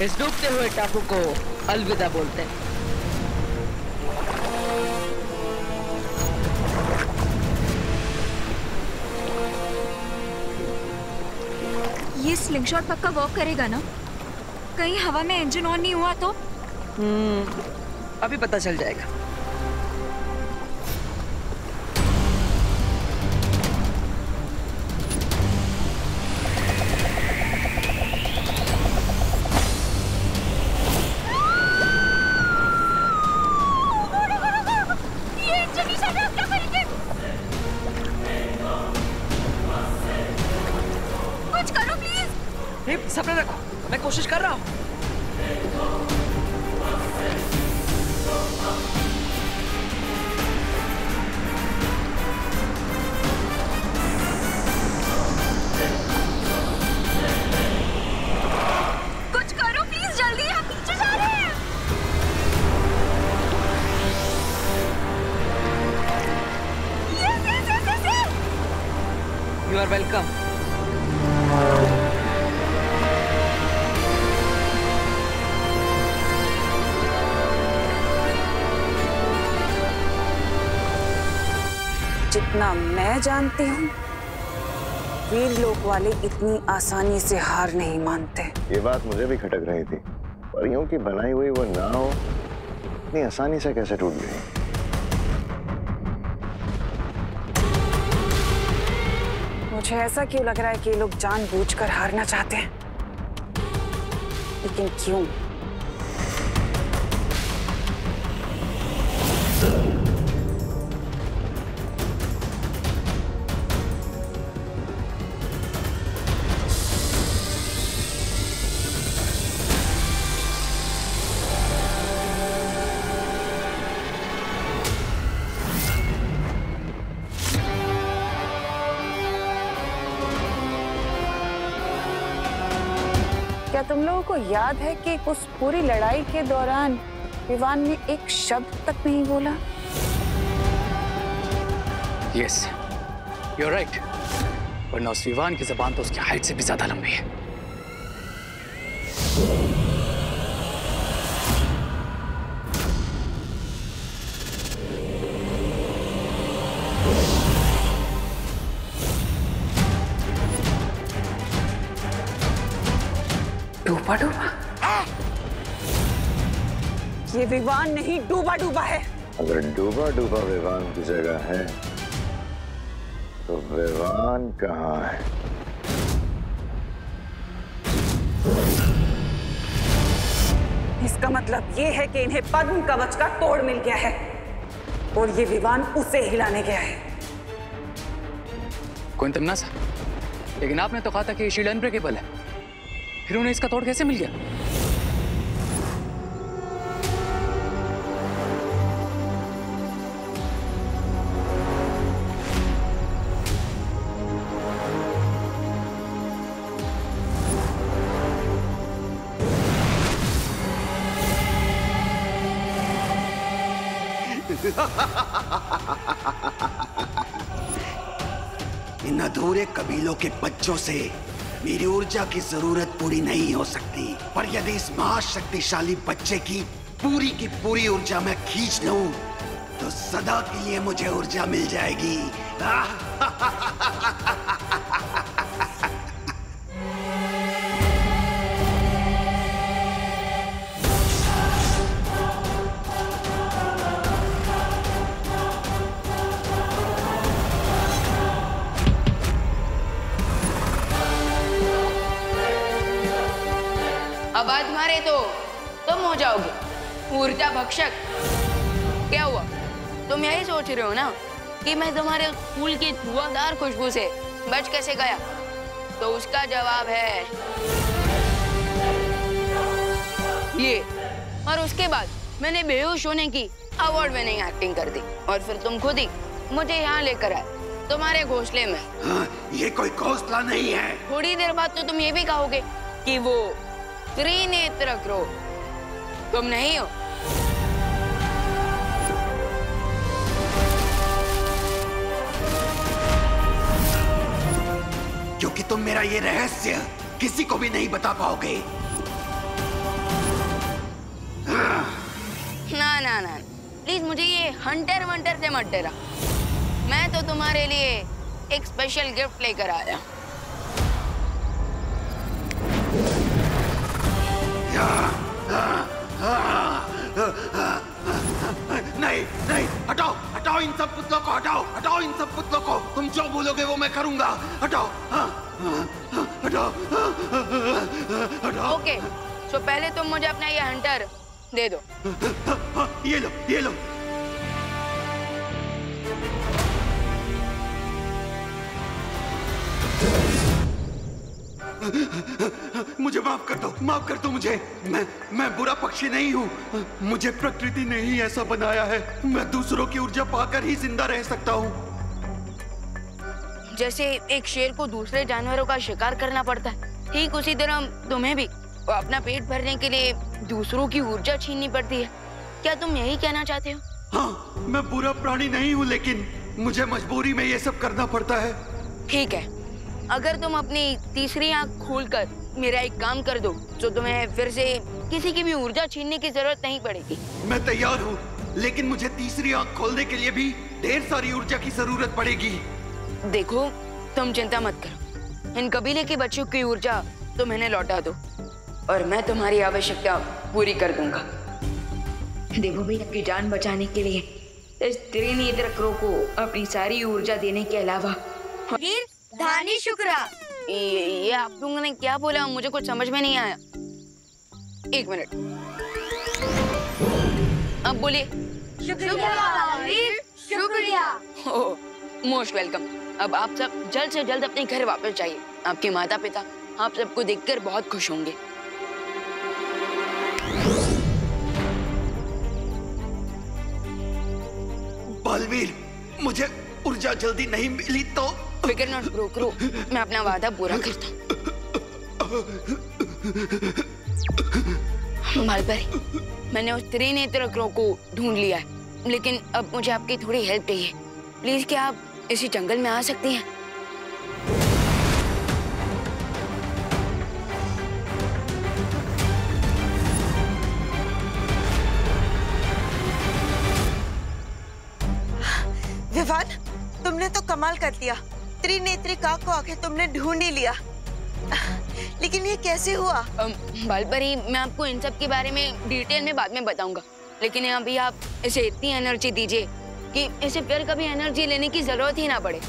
इस डूबते हुए टापू को अलविदा बोलते हैं। ये स्लिंगशॉट पक्का वर्क करेगा ना? कहीं हवा में इंजन ऑन नहीं हुआ तो? अभी पता चल जाएगा। सब्र रखो, मैं कोशिश कर रहा हूँ। कुछ करो प्लीज, जल्दी, हम पीछे जा रहे हैं। Yes. You are welcome. जितना मैं जानती हूँ, वीर लोक वाले इतनी आसानी से हार नहीं मानते। ये बात मुझे भी खटक रही थी। परियों की बनाई हुई वो नाव इतनी आसानी से कैसे टूट गई? मुझे ऐसा क्यों लग रहा है कि ये लोग जानबूझकर हारना चाहते हैं, लेकिन क्यों? क्या तुम लोगों को याद है कि उस पूरी लड़ाई के दौरान विवान ने एक शब्द तक नहीं बोला? Yes, you are right. वरना उस विवान की जबान तो उसकी हाइट से भी ज्यादा लंबी है। डूबा डूबा? ये विवान नहीं, डूबा डूबा है। अगर डूबा डूबा विवान की जगह है तो विवान कहाँ है? इसका मतलब ये है कि इन्हें पद्म कवच का तोड़ मिल गया है और ये विवान उसे हिलाने गया है। कोई तमन्ना सा, लेकिन आपने तो कहा था कि ये शील्ड अनब्रेकेबल है, फिर उन्हें इसका तोड़ कैसे मिल गया? इन अधूरे कबीलों के बच्चों से मेरी ऊर्जा की जरूरत पूरी नहीं हो सकती, पर यदि इस महाशक्तिशाली बच्चे की पूरी ऊर्जा मैं खींच लूं तो सदा के लिए मुझे ऊर्जा मिल जाएगी। आवाज मारे तो तुम हो जाओगे ऊर्जा भक्षक। क्या हुआ, तुम यही सोच रहे हो ना कि मैं तुम्हारे फूल की धुआंधार खुशबू से बच कैसे गया? तो उसका जवाब है ये। और उसके बाद मैंने बेहोश होने की अवार्ड विनिंग एक्टिंग कर दी और फिर तुम खुद ही मुझे यहाँ लेकर आए तुम्हारे घोंसले में। हाँ, ये कोई घोंसला नहीं है। थोड़ी देर बाद तो तुम ये भी कहोगे कि वो त्रिनेत्र क्रो तुम नहीं हो। क्योंकि तुम मेरा ये रहस्य किसी को भी नहीं बता पाओगे। ना ना प्लीज मुझे ये हंटर वंटर से मत डरा। मैं तो तुम्हारे लिए एक स्पेशल गिफ्ट लेकर आया। नहीं नहीं, हटाओ हटाओ इन सब पुतलों को, हटाओ हटाओ इन सब पुतलों को। तुम जो बोलोगे वो मैं करूंगा। हटाओ हटाओ हटाओ। ओके, तो पहले तुम मुझे अपना ये हंटर दे दो। ये लो ये लो। मुझे माफ कर दो मुझे। मैं बुरा पक्षी नहीं हूँ। मुझे प्रकृति ने ही ऐसा बनाया है। मैं दूसरों की ऊर्जा पाकर ही जिंदा रह सकता हूँ। जैसे एक शेर को दूसरे जानवरों का शिकार करना पड़ता है, ठीक उसी तरह तुम्हें भी अपना पेट भरने के लिए दूसरों की ऊर्जा छीननी पड़ती है। क्या तुम यही कहना चाहते हो? हाँ, मैं बुरा प्राणी नहीं हूँ, लेकिन मुझे मजबूरी में ये सब करना पड़ता है। ठीक है, अगर तुम अपनी तीसरी आंख खोलकर मेरा एक काम कर दो तो तुम्हें फिर से किसी की भी ऊर्जा छीनने की जरूरत नहीं पड़ेगी। मैं तैयार हूँ, लेकिन मुझे तीसरी आंख खोलने के लिए भी ढेर सारी ऊर्जा की जरूरत पड़ेगी। देखो, तुम चिंता मत करो, इन कबीले के बच्चों की ऊर्जा तुम इन्हें लौटा दो और मैं तुम्हारी आवश्यकता पूरी कर दूंगा। देवो भैया की जान बचाने के लिए इस त्रिनेत्र क्रो को अपनी सारी ऊर्जा देने के अलावा धानी शुक्रा। ये आप लोगों ने क्या बोला? मुझे कुछ समझ में नहीं आया। एक मिनट, अब बोलिए। शुक्रिया। Most welcome. अब आप सब जल्द से जल्द अपने घर वापस जाइए। आपके माता पिता आप सबको देखकर बहुत खुश होंगे। बालवीर, मुझे ऊर्जा जल्दी नहीं मिली तो फिकर नॉट ब्रो क्रो, मैं अपना वादा पूरा करता हूँ। बालपरी, मैंने उस त्रिनेत्र क्रो को ढूंढ लिया है, लेकिन अब मुझे आपकी थोड़ी हेल्प चाहिए। प्लीज क्या आप इसी जंगल में आ सकती हैं? विवान, तुमने तो कमाल कर दिया। त्रिनेत्री काक को आखिर तुमने ढूंढ ही लिया। लेकिन ये कैसे हुआ? बालपरी, मैं आपको इन सब के बारे में डिटेल में बाद में बताऊंगा, लेकिन अभी आप इसे इतनी एनर्जी दीजिए कि इसे फिर कभी एनर्जी लेने की जरूरत ही ना पड़े।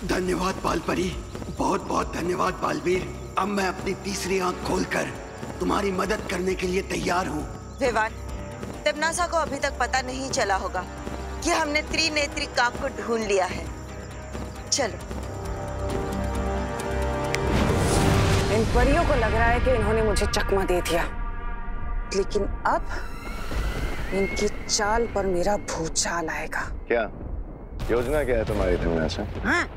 धन्यवाद बालपरी, बहुत बहुत धन्यवाद बालवीर। अब मैं अपनी तीसरी आंख खोलकर तुम्हारी मदद करने के लिए तैयार हूँ। विवान, तिम्नासा को अभी तक पता नहीं चला होगा कि हमने त्रिनेत्री काक को ढूंढ लिया है। चलो। इन परियों को लग रहा है कि इन्होंने मुझे चकमा दे दिया, लेकिन अब इनकी चाल पर मेरा भूचाल आएगा। क्या योजना क्या है तुम्हारी तिम्नासा? हाँ,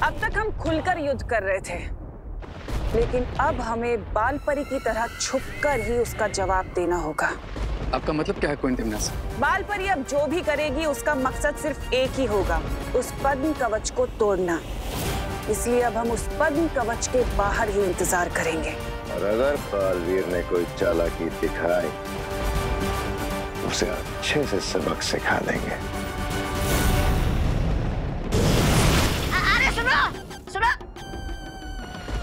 अब तक हम खुलकर युद्ध कर रहे थे, लेकिन अब हमें बालपरी की तरह छुपकर ही उसका जवाब देना होगा। आपका मतलब क्या है क्वीन तिम्नासा? बालपरी अब जो भी करेगी उसका मकसद सिर्फ एक ही होगा, उस पद्म कवच को तोड़ना। इसलिए अब हम उस पद्म कवच के बाहर ही इंतजार करेंगे। और अगर बालवीर ने कोई चालाकी दिखाई, उसे अच्छे से सबक सिखा देंगे।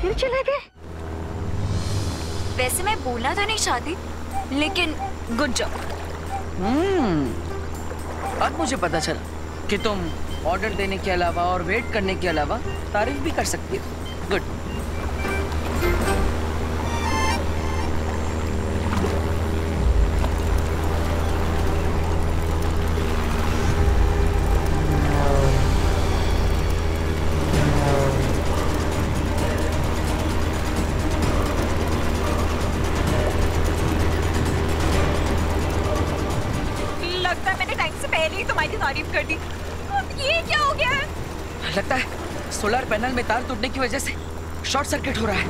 फिर चले गए। वैसे मैं बोलना तो नहीं चाहती, लेकिन गुड जॉब। अब मुझे पता चला कि तुम ऑर्डर देने के अलावा और वेट करने के अलावा तारीफ भी कर सकती हो। गुड। पहले ही तुम्हारी तारीफ कर दी, अब ये क्या हो गया है? लगता है सोलर पैनल में तार टूटने की वजह से शॉर्ट सर्किट हो रहा है।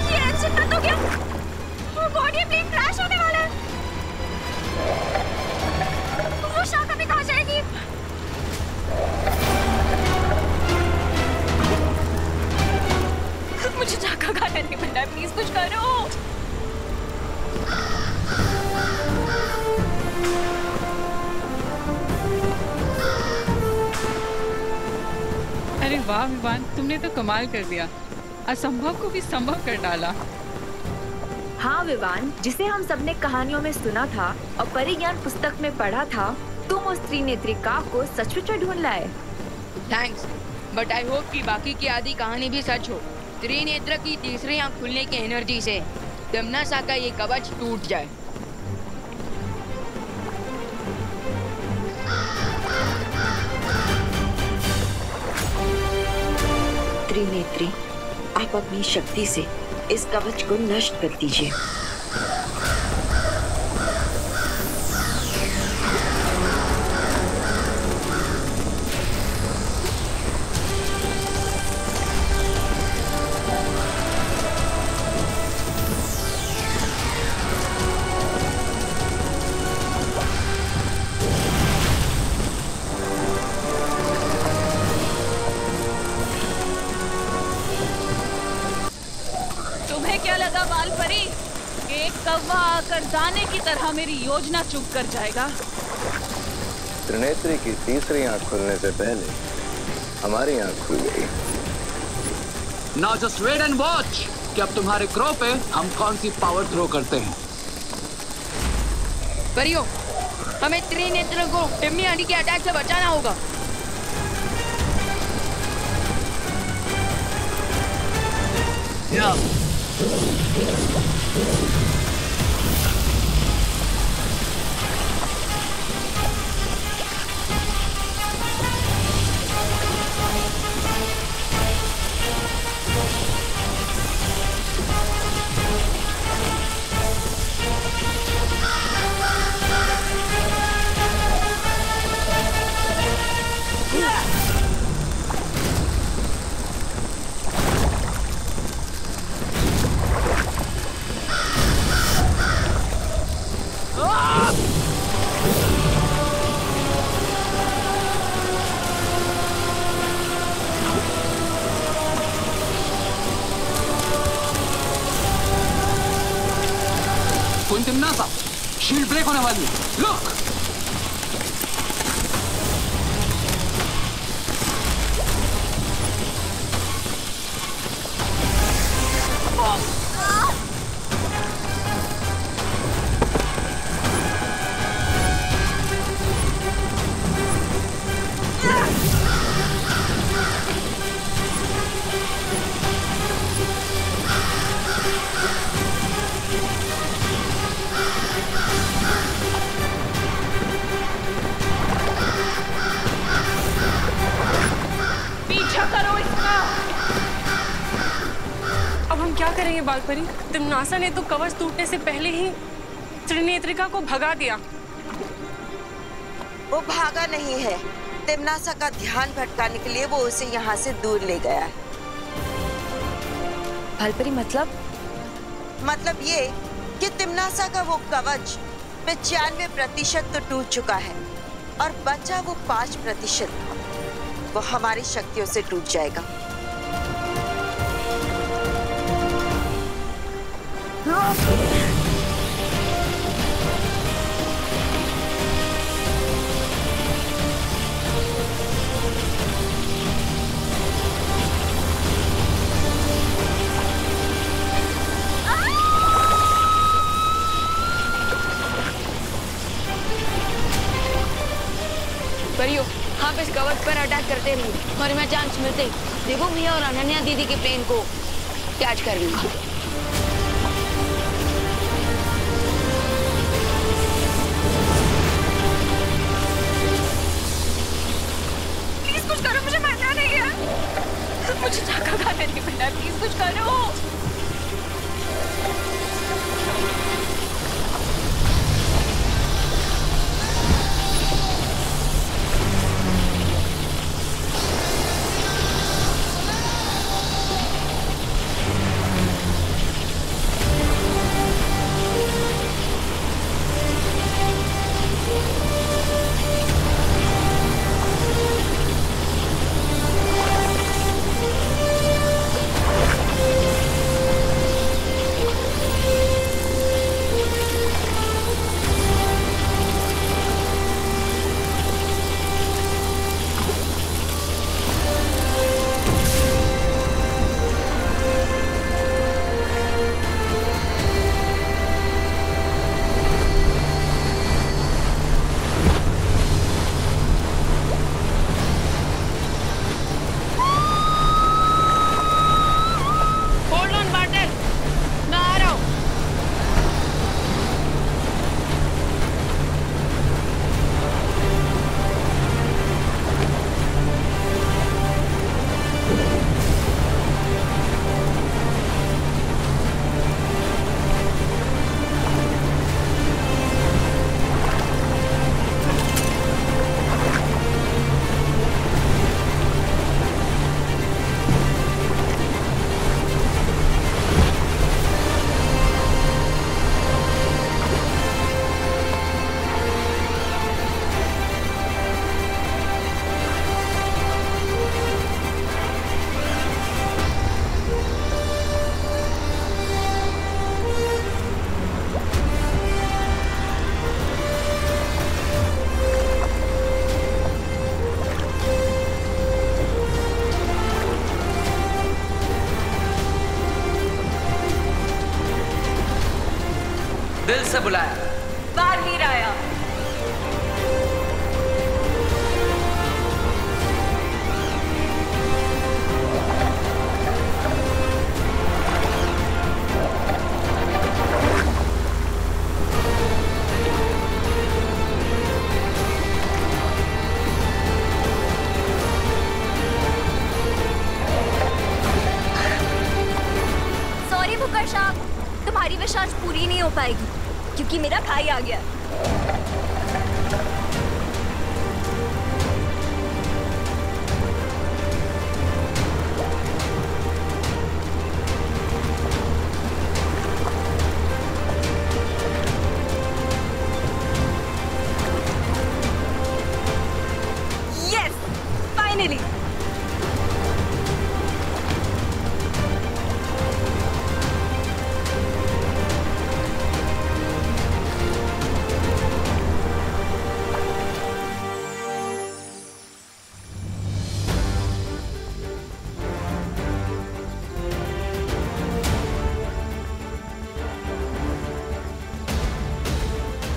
ये इंजन बंद हो गया। Oh God, ये प्लेन क्रैश होने वाला है। वो शाखा में कहाँ जाएगी? मुझे झाका खाना नहीं बनना है, प्लीज कुछ करो। अरे वाह विवान, तुमने तो कमाल कर दिया, असंभव को भी संभव कर डाला। हाँ विवान, जिसे हम सबने कहानियों में सुना था और परिज्ञान पुस्तक में पढ़ा था, तुम उस त्रिनेत्री काक को सचमुच में ढूंढ लाए। थैंक्स, बट आई होप कि बाकी की आधी कहानी भी सच हो। त्रिनेत्र की तीसरी आंख खुलने की एनर्जी से तिम्नासा का ये कवच टूट जाए। त्रिनेत्री, आप अपनी शक्ति से इस कवच को नष्ट कर दीजिए। तुम्हें क्या लगा बालपरी, कि एक कौवा आकर दाने की तरह मेरी योजना चुप कर जाएगा? त्रिनेत्री की तीसरी आंख खुलने से पहले हमारी आंख खुल गई। Now just wait and watch कि अब तुम्हारे क्रो पे हम कौन सी पावर थ्रो करते हैं। परियो, हमें त्रिनेत्र को टिम्मी आंटी के अटैक से बचाना होगा। तिम्नासा, शील्ड ब्रेक होने वाली है। लुक! करेंगे बालपरी? तिम्नासा ने तो कवच टूटने से पहले ही त्रिनेत्रिका को भगा दिया। वो भागा नहीं है, तिम्नासा का ध्यान भटकाने के लिए वो उसे यहाँ से दूर ले गया है। बालपरी मतलब ये कि तिम्नासा का वो कवच 95% तो टूट चुका है और बचा वो 5%, वो हमारी शक्तियों से टूट जाएगा। परियो, आप इस कवच पर अटैक करते रहिए और मैं चांस मिलते ही देखो भैया और अनन्या दीदी के प्लेन को कैच कर लूंगी। से बुलाया? बालवीर आया। सॉरी बुकर साहब, तुम्हारी विश आज पूरी नहीं हो पाएगी क्योंकि मेरा भाई आ गया। Yes, finally.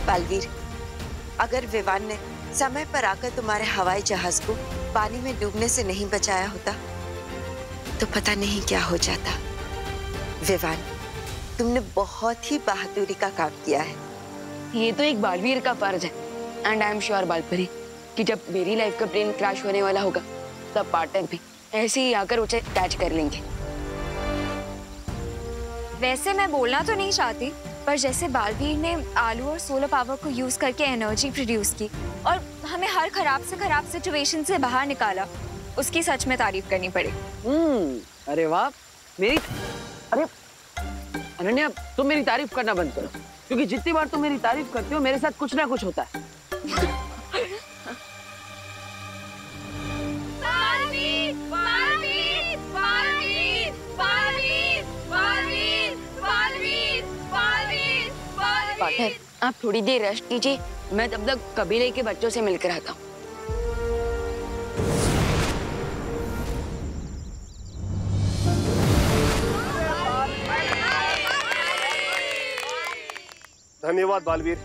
बालवीर, अगर विवान ने समय पर आकर तुम्हारे हवाई जहाज को पानी में डूबने से नहीं बचाया होता तो पता नहीं क्या हो जाता। विवान, तुमने बहुत ही बहादुरी का काम किया है। ये तो एक बालवीर का फर्ज है। एंड आई एम श्योर बालपरी कि जब मेरी लाइफ का प्लेन क्रैश होने वाला होगा तब पार्टनर भी ऐसे ही आकर उसे कैच कर लेंगे। वैसे मैं बोलना तो नहीं चाहती, पर जैसे बालवीर ने आलू और सोलर पावर को यूज करके एनर्जी प्रोड्यूस की और हमें हर खराब से खराब सिचुएशन से बाहर निकाला, उसकी सच में तारीफ करनी पड़ेगी। अरे वाह, अरे अनन्या, तुम मेरी तारीफ करना बंद करो, क्योंकि जितनी बार तुम मेरी तारीफ करती हो मेरे साथ कुछ ना कुछ होता है। पार्टनर, आप थोड़ी देर रेस्ट कीजिए, मैं तब तक कबीले के बच्चों से मिलकर आता हूँ। धन्यवाद बालवीर,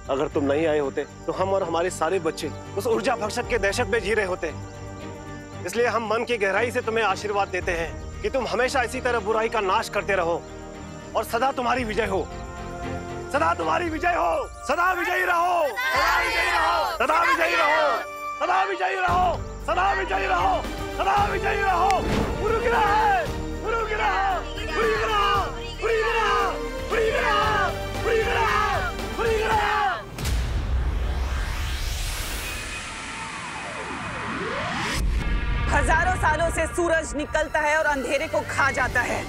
अगर तुम नहीं आए होते तो हम और हमारे सारे बच्चे उस ऊर्जा भक्षक के दहशत में जी रहे होते। इसलिए हम मन की गहराई से तुम्हें आशीर्वाद देते हैं कि तुम हमेशा इसी तरह बुराई का नाश करते रहो और सदा तुम्हारी विजय हो। सदा तुम्हारी विजय हो, सदा विजयी रहो, सदा विजयी रहो, सदा विजयी रहो, सदा विजयी रहो, सदा विजयी रहो, सदा विजयी रहो। गुरु गिरा है, गुरु गिरा, गुरु गिरा, गुरु गिरा, गुरु गिरा, गुरु गिरा, गुरु गिरा। हजारों सालों से सूरज निकलता है और अंधेरे को खा जाता है,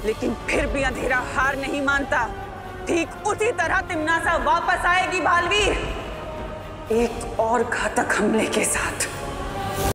लेकिन फिर भी अंधेरा हार नहीं मानता। ठीक उसी तरह तिम्नासा वापस आएगी बालवीर, एक और घातक हमले के साथ।